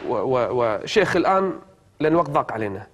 وشيخ الآن لأن وقت ضاق علينا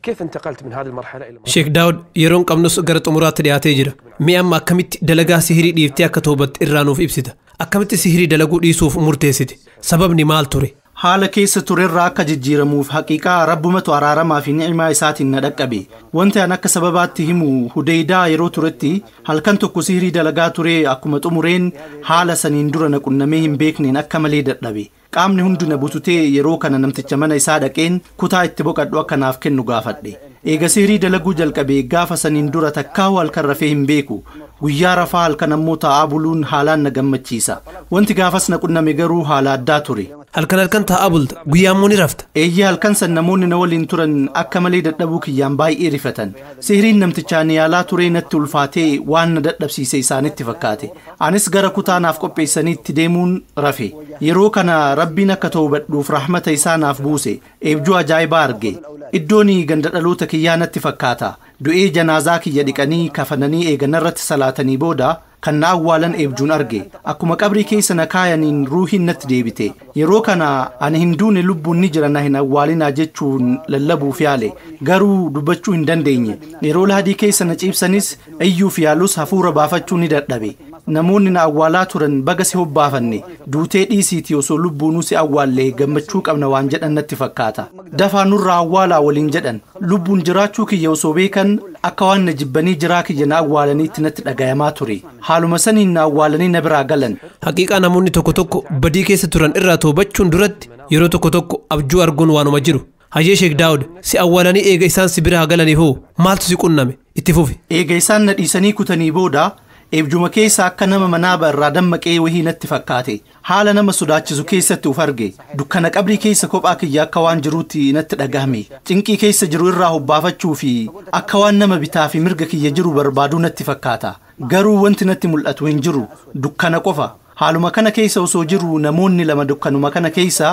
كيف انتقلت من هذه المرحلة إلى شيخ داود يرون قمنص قرط أمورات رياتي جرا مي أما كمت دلقا سهري ديفتيا كتوبت إرانوف إبسيتا أكمت سهري دلقو ديسوف مرتيسيتي سبب نمال توري haala keessa turerraa akka jijjiiramuuf haqiiqaa rabbumatu araaramaa fi ni'imaa isaatiin na dhaqqabe wanti an akka sababaatti himu hudeydaa yeroo turetti halkan tokko sihrii dalagaa ture akkuma xumureen haala saniin dura na qunnamee hin beekneen akka malee dadhabe qaamni hundi na bututee yeroo kana namticha mana isaa dhaqeen kutaa itti boqadhu akka naaf kennu gaafadhe eega sihrii dalaguu jalqabe gaafa saniin dura takkaa halkan rafee hin beeku guyyaa rafaa halkan ammoo taa'aa buluun haalaan na gammachiisa wanti gaafas na qunname garuu haala addaa ture halkan taa'aa bulta guyyaa ammoo ni rafta eeyyee halkan san namoonni na waliin turan akka malee dadhabuu kiyyaan baay'ee rifatan sihriin namtichaan yaalaa turee natti ulfaatee waan na dadhabsiise isaanitti fakkaate anis gara kutaa naaf qopheessaniitti deemuun rafe yeroo kana rabbiin akka toobadhuuf rahmata isaa naaf buuse eebjuu ajaa'ibaa arge iddoon ganda dhaloota kiyyaa natti fakkaata du'ee janaazaa kiyya dhiqanii kafananii eeganarratti salaatanii booda kan na awwaalan eebjuun arge akkuma qabrii keessa na kaayaniin ruuhiin natti deebite yeroo kana ani hin duune lubbuun ni jira na hin awwaalinaa jechuun lallabuuf yaale garuu dubbachuu hin dandeenye yeroo laadii keessa na ciibsanis iyyuuf yaalus hafuura baafachuu ni dadhabe namoonni na awwaalaa turan baga si hobbaafanne duutee dhiisiitii osoo lubbuunuu si awwaallee gammachuu qabna waan jedhan natti fakkaata dafaa nurraa awwaalaa waliin jedhan lubbuun jiraachuu kiyya osoo beekan akka waan na jibbanii jiraa kiyya na awwaalaniitti natti dhagayamaa ture haaluma saniin na awwaalanii na biraa galan haqiiqaa namoonni tokko badii keessa turan irraa toobachuun duratti yeroo tokko abjuu arguun waanuma jiru hayyee Sheek Daawud si awwaalanii eega isaan si biraa galanii hoo maaltu si qunname itti fufi eega isaan na dhiisanii kutanii booda eebjuma keessa akka nama manaaba irraa dammaqee wahii natti fakkaate haala nama sodaachisu keessatti uf arge dukkana qabrii keessa kophaa kiyya akka waan jiruutti natti dhagahame cinqii keessa jiru irraa hobbaafachuu fi akka waan nama bitaa fi mirga kiyya jiru barbaaduu natti fakkaata garuu wanti natti mul'atu hin jiru dukkana qofa haaluma kana keessa osoo jiru namoonni lama dukkanuma kana keessa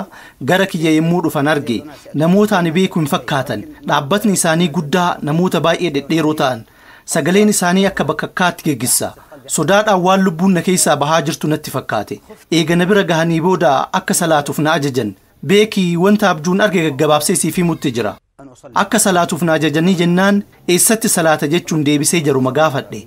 gara kiyya yemmuu dhufan arge namoota ani beeku hin fakkaatan dhaabbatni isaanii guddaa namoota baay'ee dhedheeroo ta'an sagaleen isaanii akka bakkakkaatti geggissa sodaadhaan waan lubbuun na keessaa bahaa jirtu natti fakkaate eega na bira gahanii booda akka salaatuuf na ajajan beekii wanta abjuun arge gaggabaabsee siif himutti jira akka salaatuuf na ajajanii jennaan eessatti salaata jechuun deebisee jaruma gaafadhe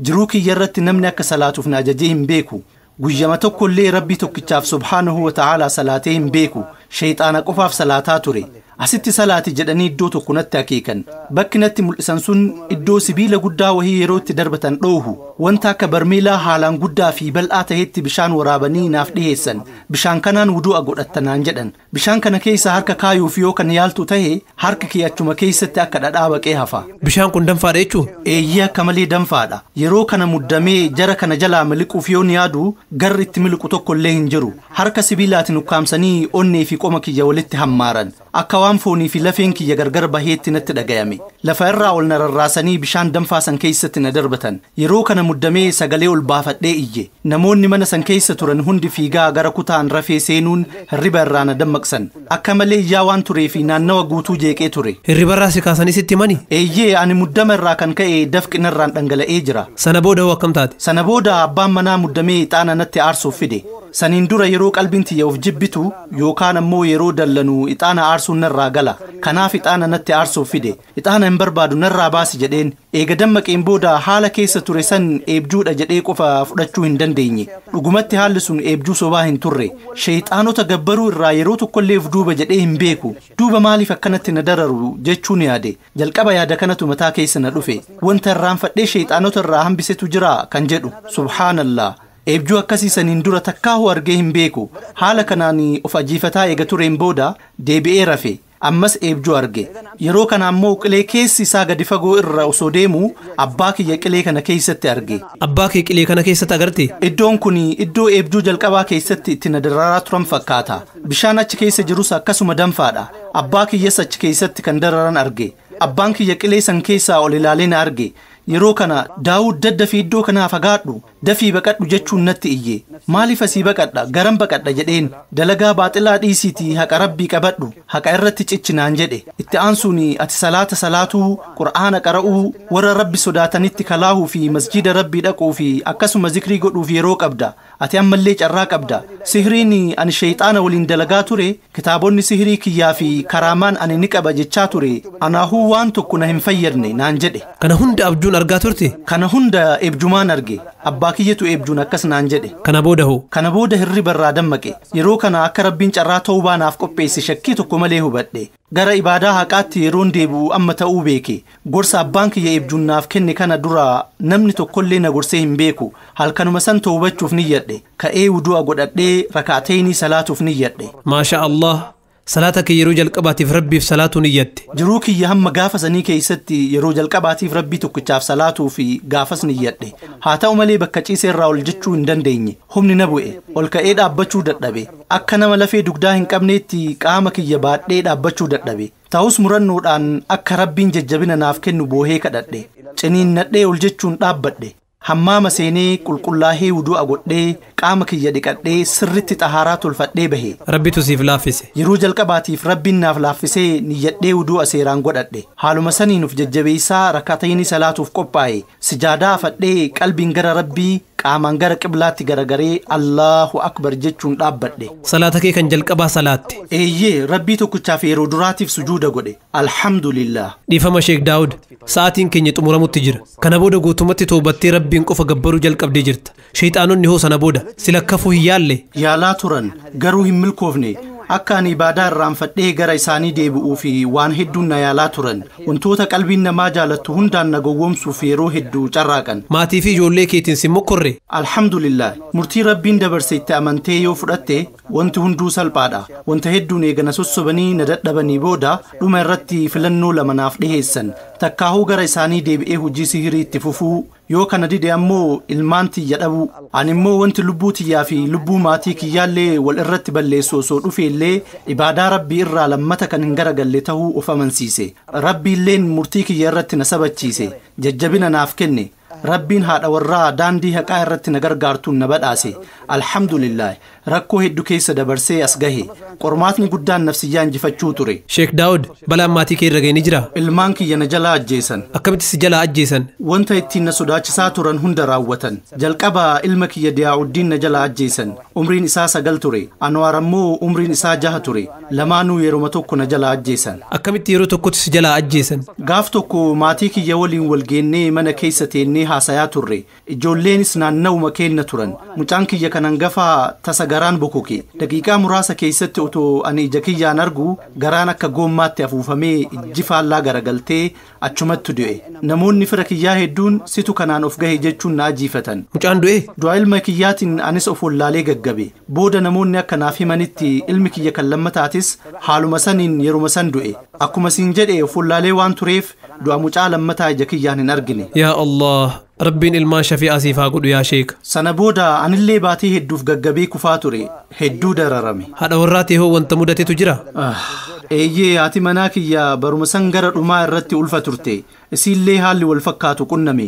jiruu kiyya irratti namni akka salaatuuf na ajajee hin beeku guyyama tokkollee rabbii tokkichaaf subhaanahu wa ta'aalaa salaatee hin beeku sheexaana qofaaf salaataa ture asitti salaati jedhanii iddoo tokko natti akeekan bakki natti mul'isan sun iddoo sibiila guddaa wahii yeroo itti darbatan dhoohu wanta akka barmeelaa haalaan guddaa fi bal'aa ta'etti bishaan waraabanii naaf dhiheessan bishaan kanaan wudu'a godhattanaan jedhan bishaan kana keessa harka kaayuuf yoo kan yaaltu ta'e harki kee achuma keessatti akka dhadhaa baqee hafa bishaan kun danfaadha jechuun eeyyee akka malee danfaadha yeroo kana muddamee jara kana jalaa miliquuf yoon yaadu garri itti miliqu tokkollee hin jiru harka sibiilaatiin ukkaamsanii onnee fi qoma kiyya walitti hammaaran akka waan foonii fi lafeen kiyya gargar baheetti natti dhagayame lafa irraa ol na rarraasanii bishaan danfaasan keessatti na darbatan yeroo kana muddamee sagalee ol baafadhee iyye namoonni mana san keessa turan hundi fiigaa gara kutaan rafee seenuun hirriba irraa na dammaqsan akka malee iyyaa waan turee fi naannawa guutuu jeeqee ture hirriba irraa si kaasanii sitti mani eeyyee ani muddama irraa kan ka'e dafqina irraan dhangala'ee jira sana booda hoo akkam taate sana booda abbaan manaa muddamee ixaana natti aarsuuf fide saniin dura yeroo qalbiin tiyya of jibbitu yookaan ammoo yeroo dallanu ixaana aarsuun narraa gala kanaaf ixaana natti aarsuuf fide ixaana hin barbaadu narraa baasi jedheen eega dammaqeen booda haala keessa ture san eebjuudha jedhee qofa fudhachuu hin dandeenye dhugumatti haalli sun eebjuu sobaa hin turre sheexaanota gabbaruu irraa yeroo tokkollee of duuba jedhee hin beeku duuba maaliif akkanatti na dararu jechuun yaade jalqaba yaada kanatu mataa keessa na dhufe wanta irraanfadhee sheexaanota irraa hambisetu jira kan jedhu subhaanallah eebjuu akkasii saniin dura takkaahuu argee hin beeku haala kanaan of ajiifataa eega tureen booda deebi'ee rafe ammas eebjuu arge yeroo kana ammoo qilee keessi isaa gadi fagoo irra osoo deemu abbaa kiyya qilee kana keessatti arge abbaa kee qilee kana keessatti agarte iddoon kun iddoo eebjuu jalqabaa keessatti itti na dararaa turan fakkaata bishaan achi keessa jirus akkasuma danfaadha abbaa kiyyas achi keessatti kan dararan arge abbaan kiyya qilee san keessaa ol ilaalee na arge yeroo kana daawud dadda fi iddoo kanaa fagaadhu dafii baqadhu jechuun natti iyye maaliif asii baqadha garam baqadha jedheen dalagaa baaxilaa dhiisiitii haqa rabbii qabadhu haqa irratti ciccinaan jedhe itti aansuun ati salaata salaatuu qur'aana qara'uu warra rabbi sodaatanitti kalaahuu fi masjida rabbii dhaquu fi akkasuma zikrii godhuuf yeroo qabda ati ammallee carraa qabda sihiriin ani shayxaana waliin dalagaa ture kitaabonni sihirii kiyyaa fi karaamaan ani ni qaba jechaa ture anaahuu waan tokko na hin fayyadne naan jedhe kana hunda abjuun argaa turte kana hunda eebjumaan arge abbaa kiyyatu eebjuun akkas naan jedhe kana booda hirriba irraa dammaqe yeroo kana akka rabbiin carraa ta'uu naaf qopheesse shakkii tokko malee hubadhe gara ibaadaa haqaatti yeroon deebi'u amma ta'uu beeke gorsa abbaan kiyya eebjuun naaf kenne kana dura namni tokkollee na gorsee hin beeku halkanuma san tawbachuuf niyyadhe ka'ee wudu'a godhadhee rakaateenii salaatuuf niyyadhe maasha Allah salaata kee yeroo jalqabaatiif rabbiif salaatu niyyatte jiruu kiyya hamma gaafa sanii keessatti yeroo jalqabaatiif rabbii tokkichaaf salaatuu fi gaafas niyyadhe haa ta'u malee bakka ciisee irraa ol jechuu hin dandeenye humni na bu'e ol ka'ee dhaabbachuu dadhabe akka nama lafee dugdaa hin qabneetti qaama kiyya baadhee dhaabbachuu dadhabe ta'us murannoodhaan akka rabbiin jajjabina naaf kennu boohee kadhadhe ciniinnadhee ol jechuun dhaabbadhe hammaama seenee qulqullaahee wudu'a godhee qaama kiyya dhiqadhee sirritti xahaaraa tolfadhee bahe rabbitu siif laaffise yeroo jalqabaatiif rabbiin naaf laaffisee niyyadhee wudu'a seeraan godhadhe haaluma saniinuuf jajjabeessaa rakaatayni salaatuuf qophaa'e sijaadaa afadhee qalbiin gara rabbii qaamaan gara qiblaatti garagaree Allahu akbar jechuun dhaabbadhe salaata kee kan jalqabaa salaatte eeyyee rabbii tokkichaaf yeroo duraatiif sujuuda godhe alhamdulillah dhiifama sheek daawud sa'aatiin keenya xumuramutti jira kana booda guutumatti toobattee rabbiin qofa gabbaruu jalqabdee jirta shayxaanonni hoo sana booda silakkafuu hin yaalle yaalaa turan garuu hin milkoofne akka ani ibaadaa irraanfadhee gara isaanii deebi'uu fi waan hedduun na yaalaa turan wantoota qalbiin namaa jaalattu hundaan na gowwoomsuuf yeroo hedduu carraaqan maatii fi ijoollee keetiin si mokkorre alhamdulillah murtii rabbiin dabarse itti amantee yoo fudhatte wanti hunduu salphaadha wanta hedduun eegana sossobanii na dadhabanii booda dhuma irratti filannoo lama naaf dhiheessan takkaahuu gara isaanii deebi'ee hojii sihirii itti fufuu yoo kana dide ammoo ilmaan tiyya dhabuu ani immoo wanti lubbuu tiyyaa fi lubbuu maatii kiyyaallee wal irratti balleessu osoo dhufeellee ibaadaa rabbii irraa lammata kan hin garagalle ta'uu of amansiise rabbiilleen murtii kiyya irratti na sabachiise jajjabina naaf kenne rabbiin haadha warraa daandii haqaa irratti na gargaartuun na badhaase alhamdulillah rakkoo hedduu keessa dabarsee as gahe qormaatni guddaan nafsiyyaa injifachuu ture sheek daawud balaan maatii kee irra ga'ee ni jira ilmaan kiyya na jalaa ajjeesan akkamitti si jalaa ajjeesan wanta ittiin na sodaachisaa turan hunda raawwatan jalqaba ilma kiyya diyaa'uddiin na jalaa ajjeesan umriin isaa 9 ture anwaar ammoo umriin isaa 6 ture lamaanuu yeruma tokko na jalaa ajjeesan akkamitti yeroo tokkotti si jalaa ajjeesan gaaf tokko maatii kiyya waliin wal geennee mana keessa teennee haasayaa turre ijoolleenis naanna'uma keenna turan mucaan kiyya kan hangafaa tasa garaan bokoke daqiiqaa muraasa keessatti otoo ani ija kiyyaan argu garaan akka goommaatti afuufamee ijji faallaa garagaltee achumatti du'e namoonni fira kiyyaa hedduun situ kanaan of gahe jechuun na ajiifatan mucaan du'e du'a ilma kiyyaatiin anis of wallaalee gaggabe booda namoonni akka naaf himanitti ilmi kiyya kan lammataatis haaluma saniin yeruma san du'e akkuma siin jedhe of wallaalee waan tureef du'a mucaa lammataa ija kiyyaan hin argine yaa Allah rabbiin ilmaan shafi'aa siif haa godhu yaa sheek sana booda anillee baatii hedduuf gaggabee kufaa ture hedduu dararame haadha warraatee hoo wanta mudatetu jira eeyyee haati manaa kiyya baruma san gara dhumaa irratti ulfa turte isiillee haalli wal fakkaatu qunname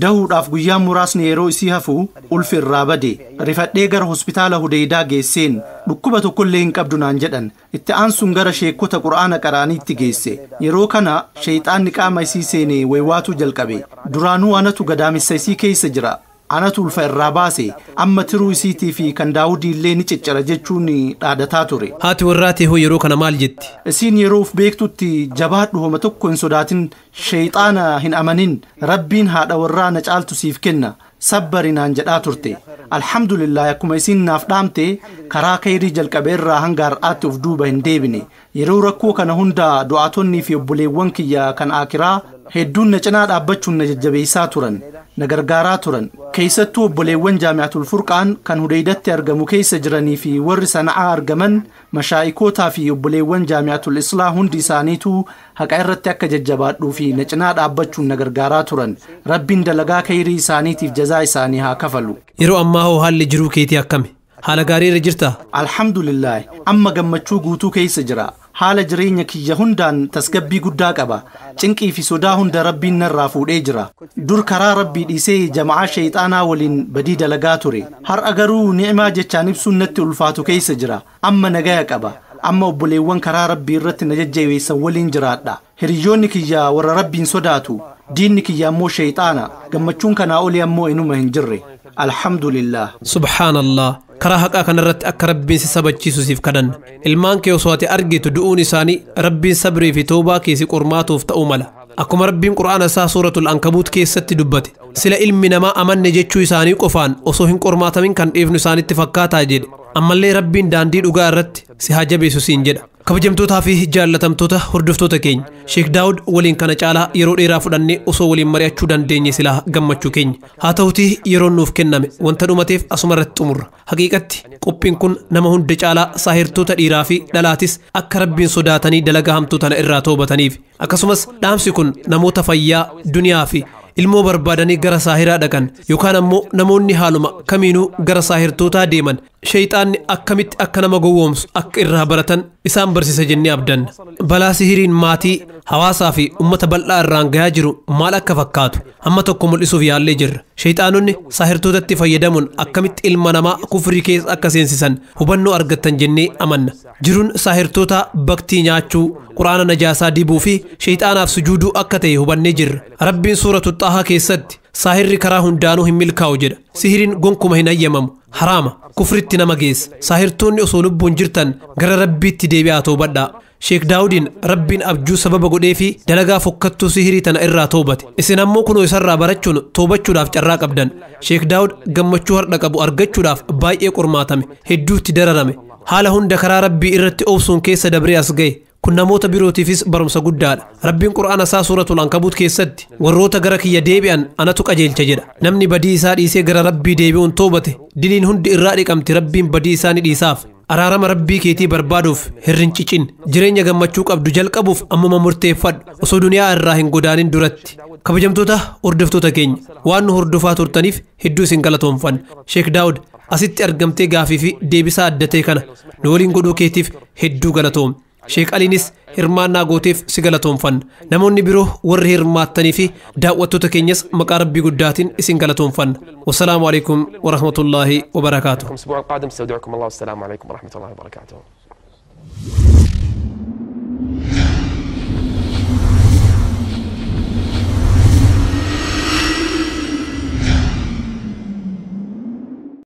dahuudhaaf guyyaa muraasni yeroo isii hafu ulfi irraa bade rifadhee gara hospitaala hudeydaa geesseen dhukkuba tokkollee hin qabdu naan jedhan itti aansuun gara sheekota qura'aana qaraaniitti geesse yeroo kana sheeyxaanni qaama isii seene waywaatuu jalqabe duraanuu anatu gadaamessa isii keessa jira anatu ulfa irraa baase amma tiruu isiitii fi kan daawudii illee ni ciccira jechuun dhaadataa ture haati warraatee hoo yeroo kana maal jetti isiin yeroo uf beektutti jabaadhu homa tokko hin sodaatin sheeyxaana hin amanin rabbiin haadha warraa na caaltu siif kenna sabbari naan jedhaa turte alhamdulillah akkuma isiin naaf dhaamte karaa kayrii jalqabee irraa hanga har'aatti of duuba hin deebine yeroo rakkoo kana hunda du'aatonnii fi obboleewwan kiyya kan aakiraa hedduun na cinaa dhaabbachuun na jajjabeessaa turan na gargaaraa turan keessattuu obboleewwan jaami'atul furqaan kan hudeydatti argamu keessa jiranii fi warri sana'aa argaman mashaayikootaa fi obboleewwan jaami'atul islaa hundi isaaniitu haqa irratti akka jajjabaadhuu fi na cinaa dhaabbachuun na gargaaraa turan rabbiin dalagaa kayrii isaaniitiif jazaa isaanii haa kafalu yeroo ammaa hoo haalli jiruu keetii akkami haala gaarii irra jirtaa alhamdulillah amma gammachuu guutuu keessa jira haala jireenya kiyya hundaan tasgabbii guddaa qaba cinqii fi sodaa hunda rabbiin narraa fuudhee jira dur karaa rabbii dhiisee jama'aa shayxaanaa waliin badii dalagaa ture har'a garuu ni'imaa jechaan ibsuun natti ulfaatu keessa jira amma nagaya qaba amma obboleewwan karaa rabbii irratti na jajjabeessan waliin jiraadha hiriyoonni kiyya warra rabbiin sodaatu diinni kiyya ammoo shayxaana gammachuun kanaa olii ammoo inuma hin jirre alhamdulillah subhaanallah karaa haqaa kanarratti akka rabbiin si sabachiisu siif kadhanna ilmaan kee osoo ati argitu du'uun isaanii rabbiin sabrii fi toobaa kee si qormaatuuf ta'uu mala akkuma rabbiin qur'aana isaa suuratul ankabuut keessatti dubbate sila ilmi namaa amanne jechuu isaanii qofaan osoo hin qormaatamin kan dhiifnu isaanitti fakkaataa jedhe ammallee rabbiin daandii dhugaa irratti si haa jabeessu siin jedha kabajamtootaa fi jaallatamtoota hordoftoota keenya Sheek Daawud waliin kana caalaa yeroo dheeraa fudhannee osoo waliin mari'achuu dandeenye silaa gammachuu keenya haa ta'utii yeroon nuuf kenname wanta dhumateef asuma irratti xumurra haqiiqatti qophiin kun nama hunda caalaa saahirtoota dhiiraa fi dhalaatis akka rabbiin sodaatanii dalagaa hamtuu tana irraa toobataniif akkasumas dhaamsi kun namoota fayyaa duniyaa fi ilmoo barbaadanii gara saahiraa dhaqan yookaan ammoo namoonni haaluma kamiinuu gara saahirtootaa deeman shayxaanni akkamitti akka nama gowwoomsu akka irraa baratan isaan barsiisa jennee abdanna balaa sihiriin maatii hawaasaa fi ummata bal'aa irraan gahaa jiru maal akka fakkaatu hamma tokko mul'isuuf yaallee jirra shayxaanonni saahirtootatti fayyadamuun akkamitti ilma namaa kufrii keessa akka seensisan hubannoo argattan jennee amanna jiruun saahirtoota baktii nyaachuu quraana najaasaa dibuu fi shayxaanaaf sujuuduu akka ta'e hubannee jirra rabbiin suuratu xaahaa keessatti saahirri karaa hundaanuu hin milkaa'u jedha sihiriin gonkuma hin ayyamamu haraama kufritti nama geessa saahirtoonni osoo lubbuun jirtan gara rabbiitti deebi'aa toobadhaa Sheek Daawudiin rabbiin abjuu sababa godhee fi dalagaa fokkattuu sihirii tana irraa toobate isin ammoo kunoo isarraa barachuun toobachuudhaaf carraa qabdan Sheek Daawud gammachuu har'a qabu argachuudhaaf baay'ee qormaatame hedduutti dararame haala hunda karaa rabbii irratti obsuun keessa dabree as ga'e kun namoota birootiifis barumsa guddaadha rabbiin qur'aana isaa suuratul ankabuut keessatti warroota gara kiyya deebi'an anatu qajeelcha jedha namni badii isaa dhiisee gara rabbii deebi'uun toobate diliin hundi irraa dhiqamti rabbiin badii isaa ni dhiisaaf araarama rabbii keetii barbaaduuf hirrincicin jireenya gammachuu qabdu jalqabuuf ammuma murteeffadhu osoo duniyaa irraa hin godaanin duratti kabajamtoota hordoftoota keenya waan nu hordofaa turtaniif hedduu isin galatoomfanna Sheek Daawud asitti argamtee gaafii fi deebisaa addatee kana nu waliin godhuu keetiif hedduu galatoom Sheek Aliinis hirmaannaa gooteef si galatoomfanna namoonni biroo warri hirmaattanii fi daawwattoota keenyas maqaa rabbii guddaatiin isin galatoomfanna wassalaamu alaikum warahmatullaahi wabarakaatuh الأسبوع القادم استودعكم الله والسلام عليكم ورحمة الله وبركاته